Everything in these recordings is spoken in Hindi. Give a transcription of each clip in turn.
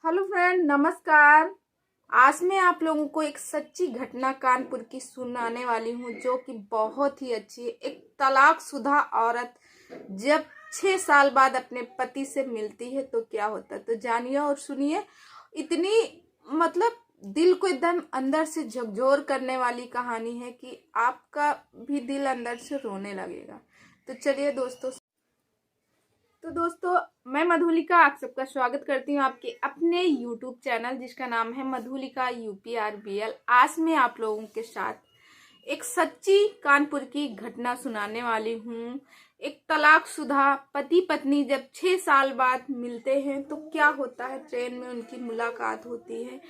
हेलो फ्रेंड, नमस्कार। आज मैं आप लोगों को एक सच्ची घटना कानपुर की सुनाने वाली हूँ जो कि बहुत ही अच्छी है। एक तलाकशुदा औरत जब 6 साल बाद अपने पति से मिलती है तो क्या होता है, तो जानिए और सुनिए। इतनी मतलब दिल को एकदम अंदर से झकझोर करने वाली कहानी है कि आपका भी दिल अंदर से रोने लगेगा। तो चलिए दोस्तों, मैं मधुलिका आप सबका स्वागत करती हूँ आपके अपने YouTube चैनल जिसका नाम है मधुलिका UPRBL। आज मैं आप लोगों के साथ एक सच्ची कानपुर की घटना सुनाने वाली हूँ। एक तलाकशुदा पति पत्नी जब 6 साल बाद मिलते हैं तो क्या होता है, ट्रेन में उनकी मुलाकात होती है,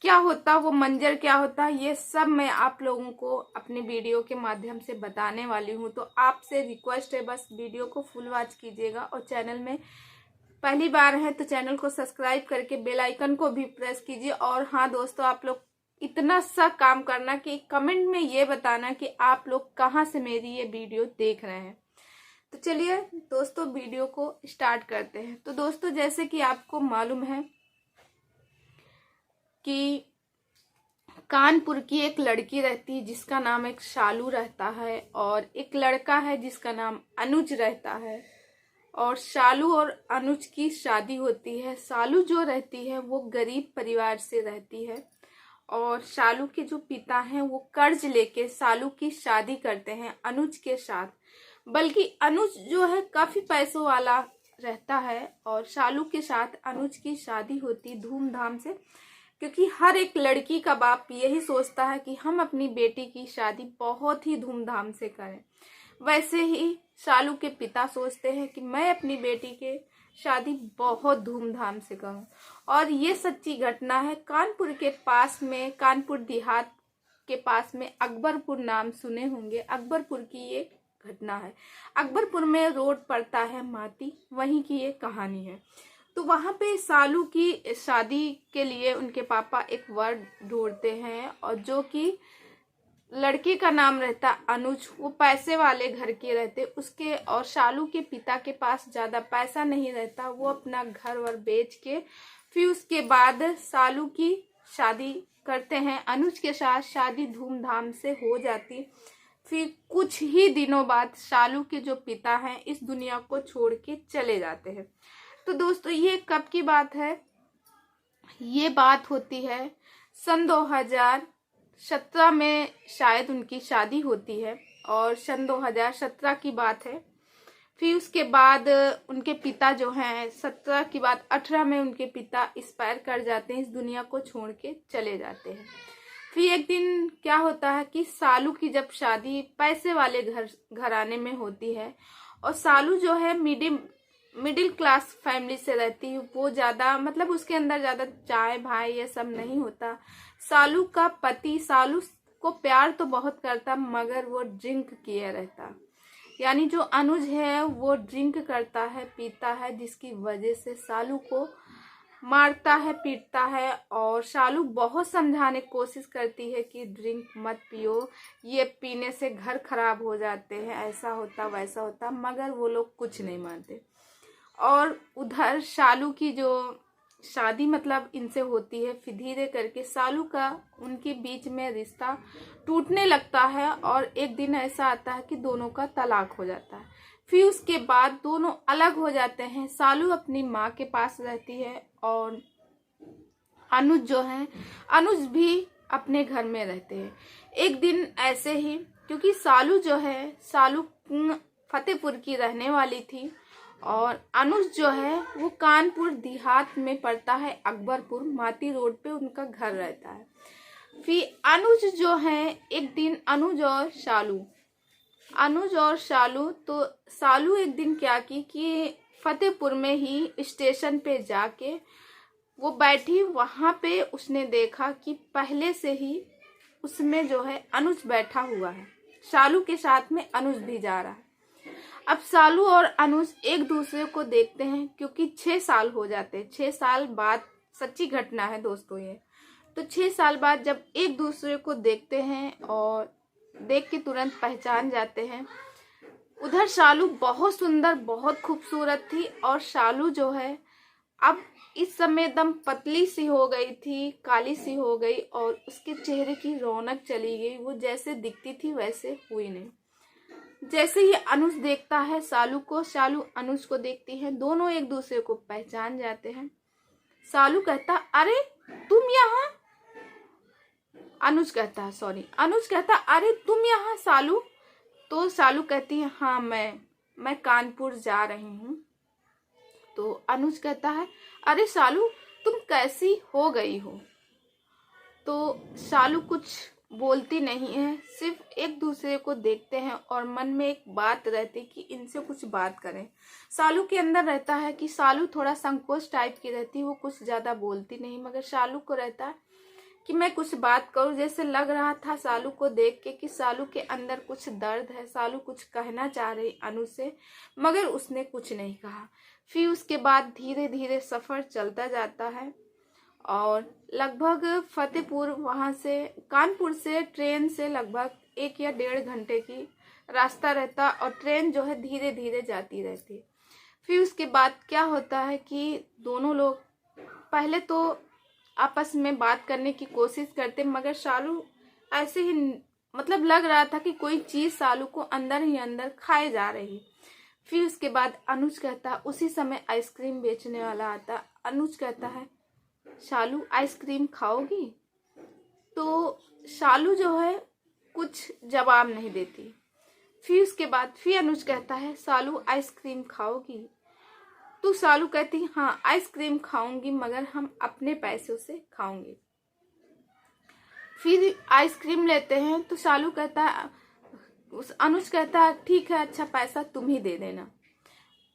क्या होता, वो मंजर क्या होता है, ये सब मैं आप लोगों को अपने वीडियो के माध्यम से बताने वाली हूँ। तो आपसे रिक्वेस्ट है, बस वीडियो को फुल वॉच कीजिएगा और चैनल में पहली बार है तो चैनल को सब्सक्राइब करके बेल आइकन को भी प्रेस कीजिए। और हाँ दोस्तों, आप लोग इतना सा काम करना कि कमेंट में ये बताना कि आप लोग कहाँ से मेरी ये वीडियो देख रहे हैं। तो चलिए दोस्तों, वीडियो को स्टार्ट करते हैं। तो दोस्तों, जैसे कि आपको मालूम है कि कानपुर की एक लड़की रहती है जिसका नाम एक शालू रहता है और एक लड़का है जिसका नाम अनुज रहता है। और शालू और अनुज की शादी होती है। शालू जो रहती है वो गरीब परिवार से रहती है और शालू के जो पिता हैं वो कर्ज लेके शालू की शादी करते हैं अनुज के साथ। बल्कि अनुज जो है काफी पैसों वाला रहता है और शालू के साथ अनुज की शादी होती धूमधाम से, क्योंकि हर एक लड़की का बाप यही सोचता है कि हम अपनी बेटी की शादी बहुत ही धूमधाम से करें। वैसे ही शालू के पिता सोचते हैं कि मैं अपनी बेटी के शादी बहुत धूमधाम से करूं। और ये सच्ची घटना है। कानपुर के पास में, कानपुर देहात के पास में अकबरपुर नाम सुने होंगे, अकबरपुर की ये घटना है। अकबरपुर में रोड पड़ता है माती, वहीं की ये कहानी है। तो वहां पे शालू की शादी के लिए उनके पापा एक वर ढूंढते हैं और जो कि लड़के का नाम रहता अनुज। वो पैसे वाले घर के रहते उसके, और शालू के पिता के पास ज्यादा पैसा नहीं रहता। वो अपना घर वर बेच के फिर उसके बाद शालू की शादी करते हैं। अनुज के साथ शादी धूमधाम से हो जाती। फिर कुछ ही दिनों बाद शालू के जो पिता हैं इस दुनिया को छोड़ के चले जाते हैं। तो दोस्तों, ये कब की बात है? ये बात होती है सन 2017 में शायद उनकी शादी होती है और सन 2017 की बात है। फिर उसके बाद उनके पिता जो हैं 17 की बात 18 में उनके पिता एक्सपायर कर जाते हैं, इस दुनिया को छोड़ के चले जाते हैं। फिर एक दिन क्या होता है कि शालू की जब शादी पैसे वाले घराने में होती है और शालू जो है मिडिल क्लास फैमिली से रहती है। वो ज्यादा मतलब उसके अंदर ज्यादा चाय भाई ये सब नहीं होता। शालू का पति शालू को प्यार तो बहुत करता मगर वो ड्रिंक किए रहता। यानी जो अनुज है वो ड्रिंक करता है, पीता है, जिसकी वजह से शालू को मारता है, पीटता है। और शालू बहुत समझाने की कोशिश करती है कि ड्रिंक मत पियो, ये पीने से घर खराब हो जाते हैं, ऐसा होता वैसा होता, मगर वो लोग कुछ नहीं मानते। और उधर शालू की जो शादी मतलब इनसे होती है, फिर धीरे करके शालू का उनके बीच में रिश्ता टूटने लगता है और एक दिन ऐसा आता है कि दोनों का तलाक हो जाता है। फिर उसके बाद दोनों अलग हो जाते हैं। शालू अपनी माँ के पास रहती है और अनुज जो है, अनुज भी अपने घर में रहते हैं। एक दिन ऐसे ही, क्योंकि शालू जो है, शालू फतेहपुर की रहने वाली थी और अनुज जो है वो कानपुर देहात में पड़ता है, अकबरपुर माती रोड पे उनका घर रहता है। फिर अनुज जो है, एक दिन अनुज और शालू तो शालू एक दिन क्या की कि फतेहपुर में ही स्टेशन पे जाके वो बैठी, वहां पे उसने देखा कि पहले से ही उसमें जो है अनुज बैठा हुआ है, शालू के साथ में अनुज भी जा रहा है। अब शालू और अनुज एक दूसरे को देखते हैं, क्योंकि 6 साल हो जाते हैं। 6 साल बाद, सच्ची घटना है दोस्तों ये। तो 6 साल बाद जब एक दूसरे को देखते हैं और देख के तुरंत पहचान जाते हैं। उधर शालू बहुत सुंदर, बहुत खूबसूरत थी और शालू जो है अब इस समय एकदम पतली सी हो गई थी, काली सी हो गई और उसके चेहरे की रौनक चली गई। वो जैसे दिखती थी वैसे हुई नहीं। जैसे ही अनुज देखता है सालू को, सालू अनुज को देखती है, दोनों एक दूसरे को पहचान जाते हैं। सालू कहता, अरे तुम यहाँ, अनुज कहता अरे तुम यहाँ सालू। तो सालू कहती है, हाँ मैं कानपुर जा रही हूँ। तो अनुज कहता है, अरे सालू तुम कैसी हो गई हो। तो सालू कुछ बोलती नहीं है, सिर्फ एक दूसरे को देखते हैं और मन में एक बात रहती कि इनसे कुछ बात करें। सालू के अंदर रहता है कि सालू थोड़ा संकोच टाइप की रहती, वो कुछ ज्यादा बोलती नहीं, मगर सालू को रहता है कि मैं कुछ बात करूं। जैसे लग रहा था सालू को देख के कि सालू के अंदर कुछ दर्द है, सालू कुछ कहना चाह रही अनु से, मगर उसने कुछ नहीं कहा। फिर उसके बाद धीरे धीरे सफर चलता जाता है और लगभग फतेहपुर, वहां से कानपुर से ट्रेन से लगभग 1 या 1.5 घंटे की रास्ता रहता और ट्रेन जो है धीरे धीरे जाती रहती। फिर उसके बाद क्या होता है कि दोनों लोग पहले तो आपस में बात करने की कोशिश करते, मगर सालू ऐसे ही मतलब लग रहा था कि कोई चीज सालू को अंदर ही अंदर खाए जा रही। फिर उसके बाद अनुज कहता, उसी समय आइसक्रीम बेचने वाला आता। अनुज कहता है, शालू आइसक्रीम खाओगी। तो शालू जो है कुछ जवाब नहीं देती। फिर उसके बाद फिर अनुज कहता है, शालू आइसक्रीम खाओगी। तो शालू कहती, हाँ आइसक्रीम खाऊंगी, मगर हम अपने पैसों से खाऊंगी। फिर आइसक्रीम लेते हैं तो शालू कहता है, अनुज कहता है, ठीक है अच्छा पैसा तुम ही दे देना।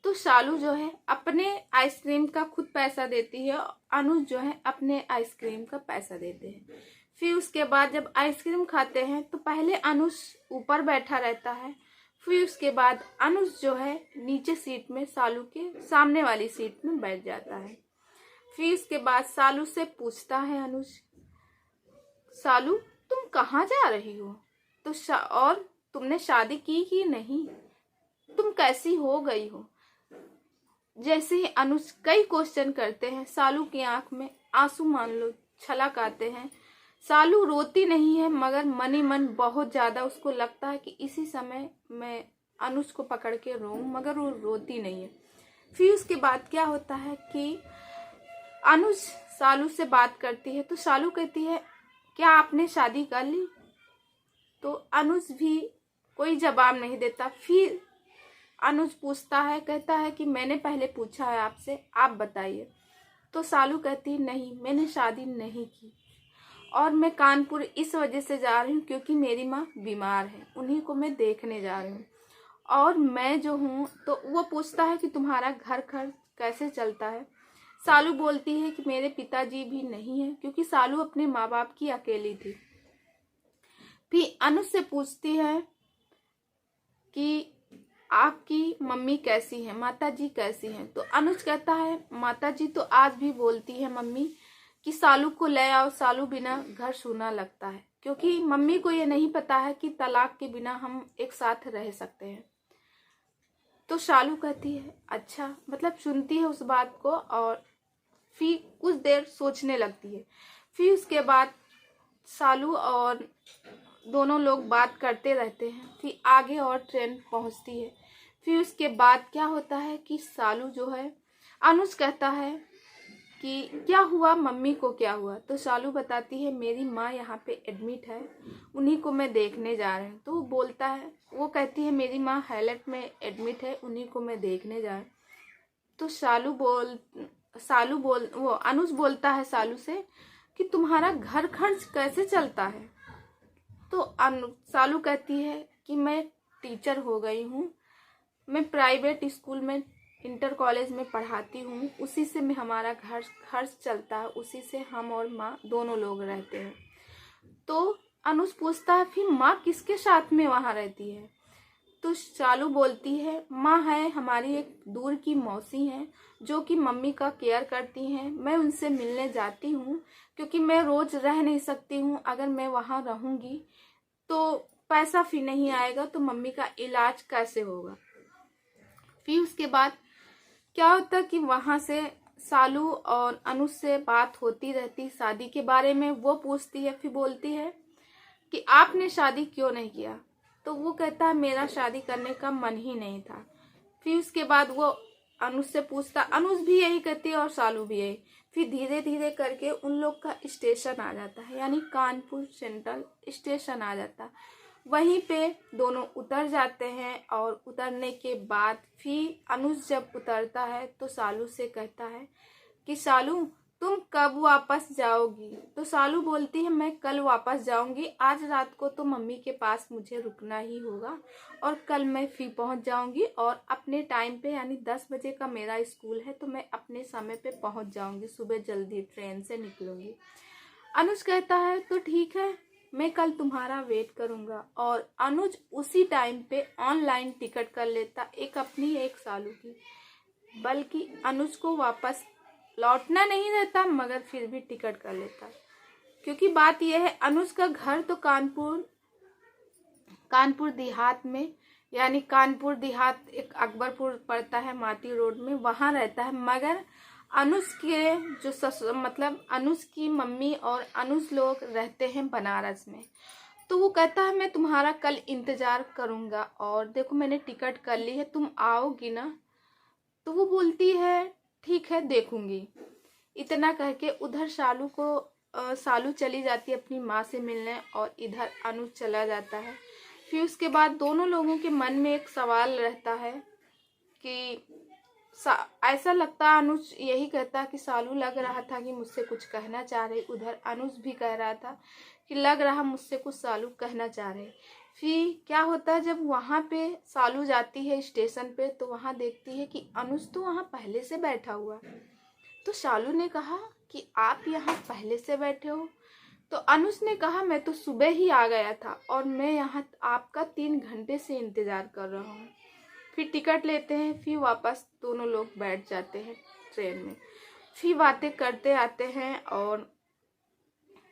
तो शालू जो है अपने आइसक्रीम का खुद पैसा देती है, अनुज जो है अपने आइसक्रीम का पैसा देते हैं। फिर उसके बाद जब आइसक्रीम खाते हैं तो पहले अनुज ऊपर बैठा रहता है, फिर उसके बाद अनुज जो है नीचे सीट में शालू के सामने वाली सीट में बैठ जाता है। फिर उसके बाद शालू से पूछता है अनुज, शालू तुम कहाँ जा रही हो? तो और तुमने शादी की कि नहीं? तुम कैसी हो गई हो? जैसे ही अनुज कई क्वेश्चन करते हैं, शालू की आंख में आंसू मान लो छलक आते हैं। शालू रोती नहीं है, मगर मनी मन बहुत ज्यादा उसको लगता है कि इसी समय मैं अनुज को पकड़ के रोऊं, मगर वो रोती नहीं है। फिर उसके बाद क्या होता है कि अनुज शालू से बात करती है तो शालू कहती है, क्या आपने शादी कर ली? तो अनुज भी कोई जवाब नहीं देता। फिर अनुज पूछता है, कहता है कि मैंने पहले पूछा है आपसे, आप बताइए। तो शालू कहती है, नहीं मैंने शादी नहीं की और मैं कानपुर इस वजह से जा रही हूँ क्योंकि मेरी माँ बीमार है, उन्हीं को मैं देखने जा रही हूँ। और मैं जो हूँ, तो वो पूछता है कि तुम्हारा घर खर्च कैसे चलता है? शालू बोलती है कि मेरे पिताजी भी नहीं है, क्योंकि शालू अपने माँ बाप की अकेली थी। फिर अनुज से पूछती है कि आपकी मम्मी कैसी है, माताजी कैसी हैं? तो अनुज कहता है, माताजी तो आज भी बोलती है मम्मी कि शालू को ले आओ, शालू बिना घर सूना लगता है, क्योंकि मम्मी को ये नहीं पता है कि तलाक के बिना हम एक साथ रह सकते हैं। तो शालू कहती है अच्छा, मतलब सुनती है उस बात को और फिर कुछ देर सोचने लगती है। फिर उसके बाद शालू और दोनों लोग बात करते रहते हैं। फिर आगे और ट्रेन पहुंचती है। फिर उसके बाद क्या होता है कि शालू जो है, अनुज कहता है कि क्या हुआ, मम्मी को क्या हुआ? तो शालू बताती है, मेरी माँ यहाँ पे एडमिट है, उन्हीं को मैं देखने जा रही हूँ। तो वो बोलता है, वो कहती है मेरी माँ हैलट में एडमिट है, उन्हीं को मैं देखने जा रही हूँ। तो वो अनुज बोलता है शालू से कि तुम्हारा घर खर्च कैसे चलता है? तो शालू कहती है कि मैं टीचर हो गई हूँ, मैं प्राइवेट स्कूल में इंटर कॉलेज में पढ़ाती हूँ, उसी से मैं हमारा घर खर्च चलता है, उसी से हम और माँ दोनों लोग रहते हैं। तो अनुज पूछता है, फिर माँ किसके साथ में वहाँ रहती है? तो शालू बोलती है, माँ है हमारी एक दूर की मौसी है जो कि मम्मी का केयर करती हैं, मैं उनसे मिलने जाती हूँ क्योंकि मैं रोज रह नहीं सकती हूँ, अगर मैं वहाँ रहूँगी तो पैसा फिर नहीं आएगा, तो मम्मी का इलाज कैसे होगा? फिर उसके बाद क्या होता कि वहां से सालू और अनुज से बात होती रहती शादी के बारे में। वो पूछती है, फिर बोलती है कि आपने शादी क्यों नहीं किया। तो वो कहता है मेरा शादी करने का मन ही नहीं था। फिर उसके बाद वो अनुज से पूछता, अनुज भी यही कहती है और सालू भी यही। फिर धीरे धीरे करके उन लोग का स्टेशन आ जाता है, यानी कानपुर सेंट्रल स्टेशन आ जाता है। वहीं पे दोनों उतर जाते हैं और उतरने के बाद फिर अनुज जब उतरता है तो सालू से कहता है कि सालू तुम कब वापस जाओगी। तो सालू बोलती है मैं कल वापस जाऊंगी, आज रात को तो मम्मी के पास मुझे रुकना ही होगा और कल मैं फिर पहुंच जाऊंगी और अपने टाइम पे, यानी 10 बजे का मेरा स्कूल है तो मैं अपने समय पे पहुंच जाऊंगी, सुबह जल्दी ट्रेन से निकलूंगी। अनुज कहता है तो ठीक है, मैं कल तुम्हारा वेट करूंगा। और अनुज उसी टाइम पे ऑनलाइन टिकट कर लेता, एक अपनी एक सालू की। बल्कि अनुज को वापस लौटना नहीं रहता मगर फिर भी टिकट कर लेता, क्योंकि बात यह है अनुज का घर तो कानपुर देहात में, यानी कानपुर देहात एक अकबरपुर पड़ता है माटी रोड में, वहां रहता है। मगर अनुज के जो मतलब अनुज की मम्मी और अनुज लोग रहते हैं बनारस में। तो वो कहता है मैं तुम्हारा कल इंतजार करूंगा और देखो मैंने टिकट कर ली है, तुम आओगी ना। तो वो बोलती है ठीक है देखूंगी। इतना कह के उधर सालू चली जाती है अपनी माँ से मिलने और इधर अनुज चला जाता है। फिर उसके बाद दोनों लोगों के मन में एक सवाल रहता है कि ऐसा लगता है, अनुज यही कहता कि सालू लग रहा था कि मुझसे कुछ कहना चाह रहे, उधर अनुज भी कह रहा था कि लग रहा मुझसे कुछ सालू कहना चाह रहे। फिर क्या होता है, जब वहां पे सालू जाती है स्टेशन पे तो वहां देखती है कि अनुज तो वहां पहले से बैठा हुआ। तो सालू ने कहा कि आप यहाँ पहले से बैठे हो। तो अनुज ने कहा मैं तो सुबह ही आ गया था और मैं यहाँ आपका 3 घंटे से इंतजार कर रहा हूँ। फिर टिकट लेते हैं, फिर वापस दोनों लोग बैठ जाते हैं ट्रेन में। फिर बातें करते आते हैं और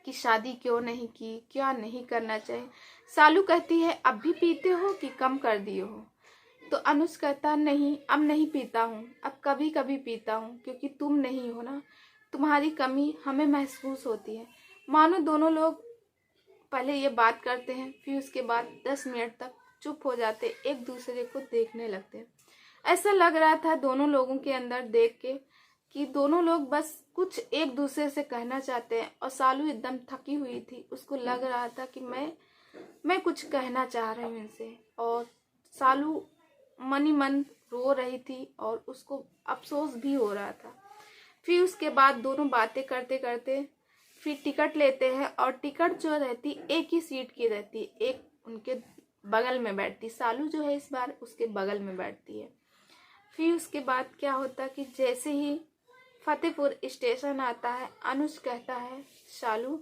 कि शादी क्यों नहीं की, क्या नहीं करना चाहिए। सालू कहती है अब भी पीते हो कि कम कर दिए हो। तो अनुज कहता नहीं अब नहीं पीता हूँ, अब कभी कभी पीता हूँ, क्योंकि तुम नहीं हो ना, तुम्हारी कमी हमें महसूस होती है। मानो दोनों लोग पहले ये बात करते हैं, फिर उसके बाद 10 मिनट तक चुप हो जाते, एक दूसरे को देखने लगते हैं। ऐसा लग रहा था दोनों लोगों के अंदर देख के कि दोनों लोग बस कुछ एक दूसरे से कहना चाहते हैं। और सालू एकदम थकी हुई थी, उसको लग रहा था कि मैं कुछ कहना चाह रही हूँ इनसे। और सालू मन ही मन रो रही थी और उसको अफसोस भी हो रहा था। फिर उसके बाद दोनों बातें करते करते फिर टिकट लेते हैं और टिकट जो रहती एक ही सीट की रहती, एक उनके बगल में बैठती। सालू जो है इस बार उसके बगल में बैठती है। फिर उसके बाद क्या होता कि जैसे ही फतेहपुर स्टेशन आता है, अनुज कहता है सालू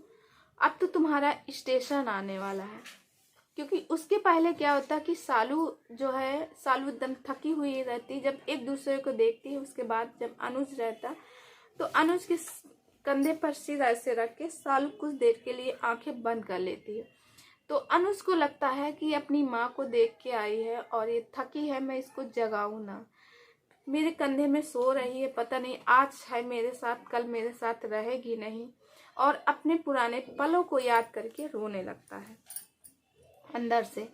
अब तो तुम्हारा स्टेशन आने वाला है। क्योंकि उसके पहले क्या होता कि सालू एकदम थकी हुई रहती जब एक दूसरे को देखती है। उसके बाद जब अनुज रहता तो अनुज के कंधे पर सिर ऐसे रख के सालू कुछ देर के लिए आंखें बंद कर लेती है। तो अनुज को लगता है कि अपनी माँ को देख के आई है और ये थकी है, मैं इसको जगाऊं ना, मेरे कंधे में सो रही है, पता नहीं आज है मेरे साथ कल मेरे साथ रहेगी नहीं। और अपने पुराने पलों को याद करके रोने लगता है अंदर से।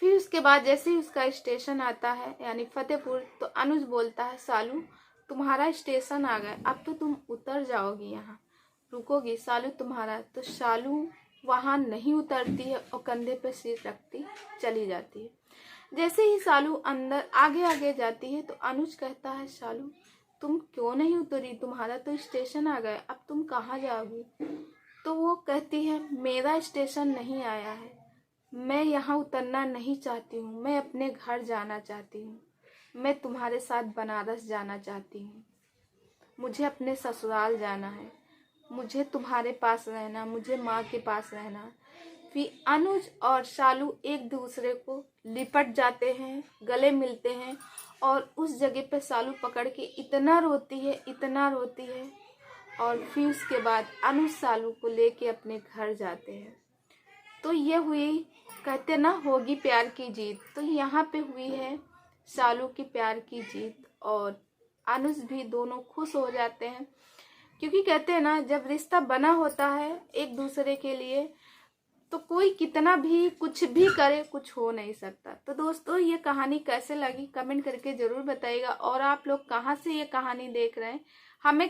फिर उसके बाद जैसे ही उसका स्टेशन आता है यानी फतेहपुर, तो अनुज बोलता है सालू तुम्हारा स्टेशन आ गया, अब तो तुम उतर जाओगी, यहाँ रुकोगी सालू तुम्हारा। तो सालू वहां नहीं उतरती है और कंधे पे सिर रखती चली जाती है। जैसे ही सालू अंदर आगे आगे जाती है तो अनुज कहता है सालू तुम क्यों नहीं उतरी, तुम्हारा तो स्टेशन आ गया, अब तुम कहाँ जाओगी। तो वो कहती है मेरा स्टेशन नहीं आया है, मैं यहाँ उतरना नहीं चाहती हूँ, मैं अपने घर जाना चाहती हूँ, मैं तुम्हारे साथ बनारस जाना चाहती हूँ, मुझे अपने ससुराल जाना है, मुझे तुम्हारे पास रहना, मुझे माँ के पास रहना। फिर अनुज और सालू एक दूसरे को लिपट जाते हैं, गले मिलते हैं और उस जगह पे सालू पकड़ के इतना रोती है, इतना रोती है। और फिर उसके बाद अनुज सालू को लेके अपने घर जाते हैं। तो ये हुई, कहते ना होगी प्यार की जीत, तो यहाँ पे हुई है सालू की प्यार की जीत और अनुज भी दोनों खुश हो जाते हैं, क्योंकि कहते हैं ना, जब रिश्ता बना होता है एक दूसरे के लिए तो कोई कितना भी कुछ भी करे, कुछ हो नहीं सकता। तो दोस्तों, ये कहानी कैसे लगी कमेंट करके जरूर बताइएगा। और आप लोग कहाँ से ये कहानी देख रहे हैं हमें